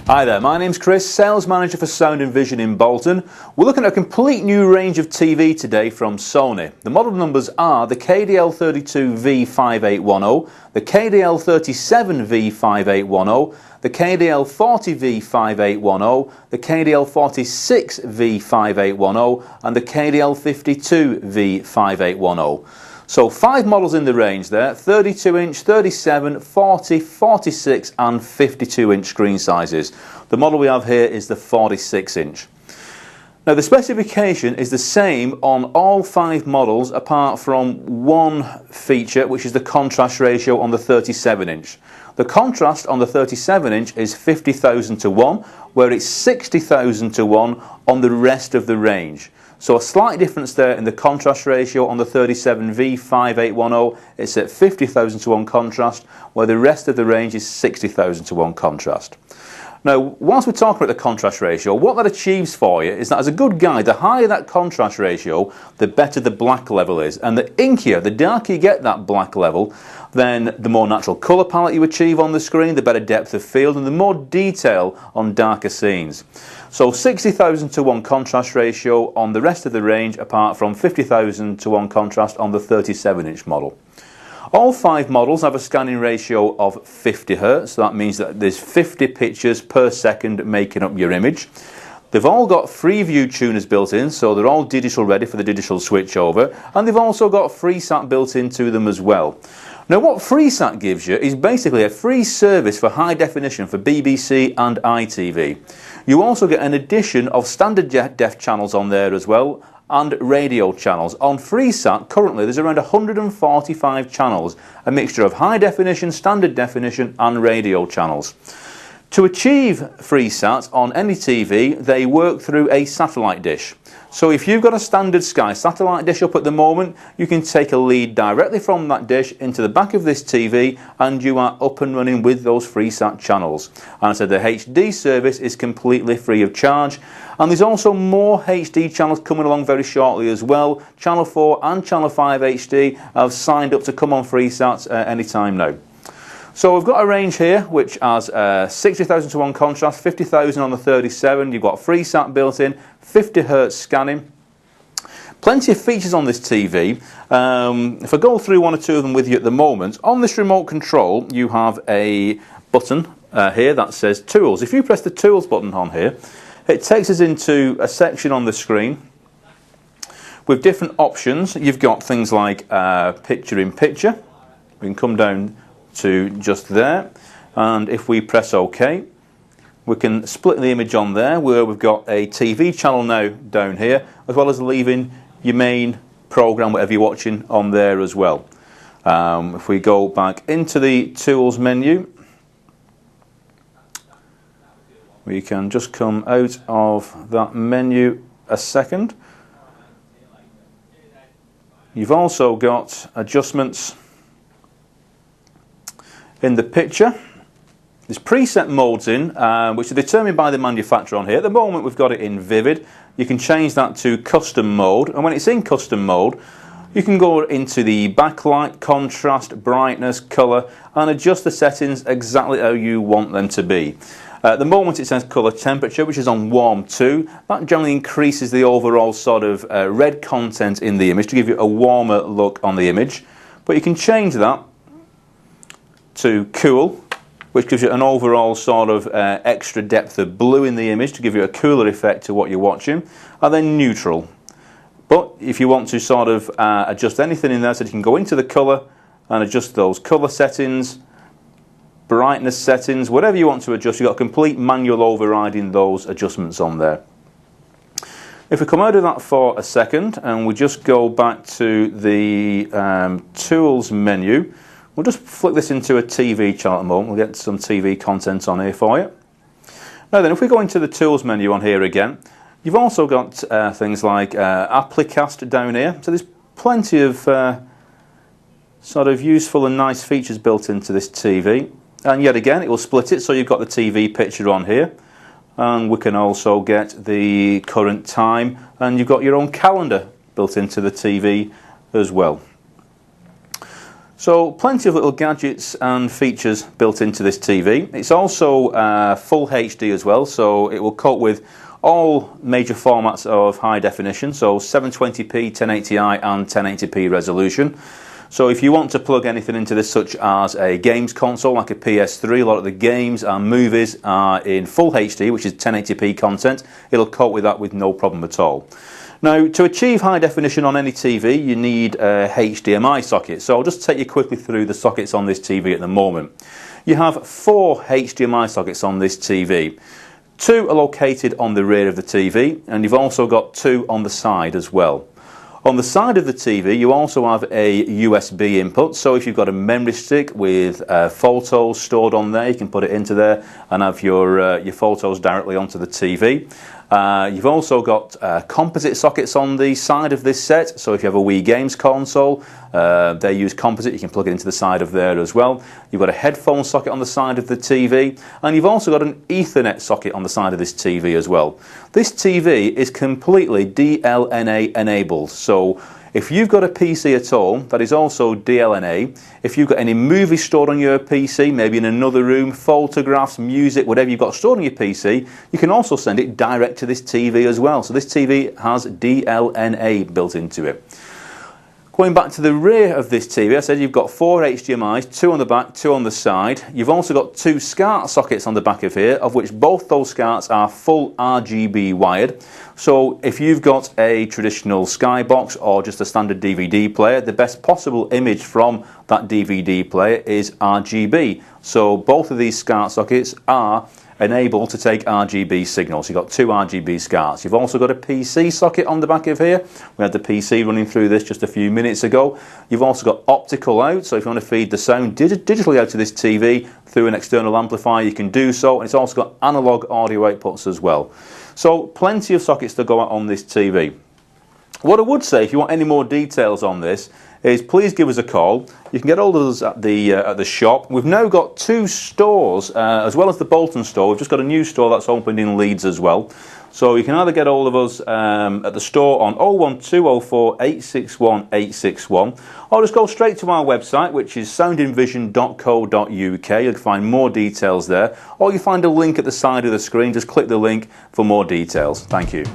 Hi there, my name's Chris, Sales Manager for Sound and Vision in Bolton. We're looking at a complete new range of TV today from Sony. The model numbers are the KDL52V5810, the KDL37V5810, the KDL40V5810, the KDL46V5810 and the KDL52V5810. So 5 models in the range there, 32 inch, 37, 40, 46 and 52 inch screen sizes. The model we have here is the 46 inch. Now the specification is the same on all 5 models apart from one feature, which is the contrast ratio on the 37 inch. The contrast on the 37 inch is 50,000 to 1, where it's 60,000 to 1 on the rest of the range. So a slight difference there in the contrast ratio on the 37V5810, it's at 50,000 to 1 contrast, where the rest of the range is 60,000 to 1 contrast. Now, whilst we're talking about the contrast ratio, what that achieves for you is that as a good guide, the higher that contrast ratio, the better the black level is. And the inkier, the darker you get that black level, then the more natural colour palette you achieve on the screen, the better depth of field and the more detail on darker scenes. So 60,000 to 1 contrast ratio on the rest of the range, apart from 50,000 to 1 contrast on the 37 inch model. All 5 models have a scanning ratio of 50 Hz, so that means that there's 50 pictures per second making up your image. They've all got Freeview tuners built in, so they're all digital ready for the digital switchover, and they've also got FreeSat built into them as well. Now what FreeSat gives you is basically a free service for high definition for BBC and ITV. You also get an addition of standard def channels on there as well, and radio channels. On FreeSat currently there's around 145 channels, a mixture of high definition, standard definition and radio channels. To achieve FreeSat on any TV, they work through a satellite dish. So if you've got a standard Sky satellite dish up at the moment, you can take a lead directly from that dish into the back of this TV and you are up and running with those FreeSat channels. And I said the HD service is completely free of charge, and there's also more HD channels coming along very shortly as well. Channel 4 and Channel 5 HD have signed up to come on FreeSat any time now. So we've got a range here which has 60,000 to 1 contrast, 50,000 on the 37, you've got FreeSat built in, 50 Hz scanning. Plenty of features on this TV. If I go through one or two of them with you at the moment, on this remote control you have a button here that says Tools. If you press the Tools button on here, it takes us into a section on the screen with different options. You've got things like picture in picture. We can come down to just there, and if we press OK, we can split the image on there where we've got a TV channel now down here, as well as leaving your main program, whatever you're watching, on there as well. If we go back into the Tools menu, we can just come out of that menu a second. You've also got adjustments in the picture. There's preset modes in, which are determined by the manufacturer on here. At the moment we've got it in Vivid. You can change that to custom mode, and when it's in custom mode you can go into the backlight, contrast, brightness, colour and adjust the settings exactly how you want them to be. At the moment it says colour temperature, which is on warm 2. That generally increases the overall sort of red content in the image to give you a warmer look on the image, but you can change that to cool, which gives you an overall sort of extra depth of blue in the image to give you a cooler effect to what you're watching, and then neutral. But if you want to sort of adjust anything in there, so you can go into the colour and adjust those colour settings, brightness settings, whatever you want to adjust. You've got a complete manual overriding those adjustments on there. If we come out of that for a second and we just go back to the Tools menu, we'll just flick this into a TV channel at the moment. We'll get some TV content on here for you. Now then, if we go into the Tools menu on here again, you've also got things like Applicast down here. So there's plenty of sort of useful and nice features built into this TV. And yet again, it will split it, so you've got the TV picture on here. And we can also get the current time, and you've got your own calendar built into the TV as well. So plenty of little gadgets and features built into this TV. It's also full HD as well, so it will cope with all major formats of high definition, so 720p, 1080i and 1080p resolution. So if you want to plug anything into this, such as a games console like a PS3, a lot of the games and movies are in full HD, which is 1080p content. It'll cope with that with no problem at all. Now, to achieve high definition on any TV, you need a HDMI socket. So I'll just take you quickly through the sockets on this TV at the moment. You have 4 HDMI sockets on this TV. 2 are located on the rear of the TV, and you've also got 2 on the side as well. On the side of the TV, you also have a USB input, so if you've got a memory stick with photos stored on there, you can put it into there and have your photos directly onto the TV. You've also got composite sockets on the side of this set, so if you have a Wii Games console, they use composite, you can plug it into the side of there as well. You've got a headphone socket on the side of the TV, and you've also got an Ethernet socket on the side of this TV as well. This TV is completely DLNA enabled, so if you've got a PC at all, that is also DLNA. If you've got any movies stored on your PC, maybe in another room, photographs, music, whatever you've got stored on your PC, you can also send it direct to this TV as well. So this TV has DLNA built into it. Going back to the rear of this TV, I said you've got 4 HDMIs, 2 on the back, 2 on the side. You've also got 2 SCART sockets on the back of here, of which both those SCARTs are full RGB wired. So if you've got a traditional Skybox or just a standard DVD player, the best possible image from that DVD player is RGB. So both of these SCART sockets are enabled to take RGB signals. You've got 2 RGB SCARTs. You've also got a PC socket on the back of here. We had the PC running through this just a few minutes ago. You've also got optical out, so if you want to feed the sound digitally out to this TV through an external amplifier, you can do so. And it's also got analog audio outputs as well. So plenty of sockets to go out on this TV. What I would say, if you want any more details on this, is please give us a call. You can get hold of us at the shop. We've now got 2 stores, as well as the Bolton store. We've just got a new store that's opened in Leeds as well. So you can either get hold of us at the store on 01204 861 861, or just go straight to our website, which is soundinvision.co.uk. You'll find more details there, or you find a link at the side of the screen. Just click the link for more details. Thank you.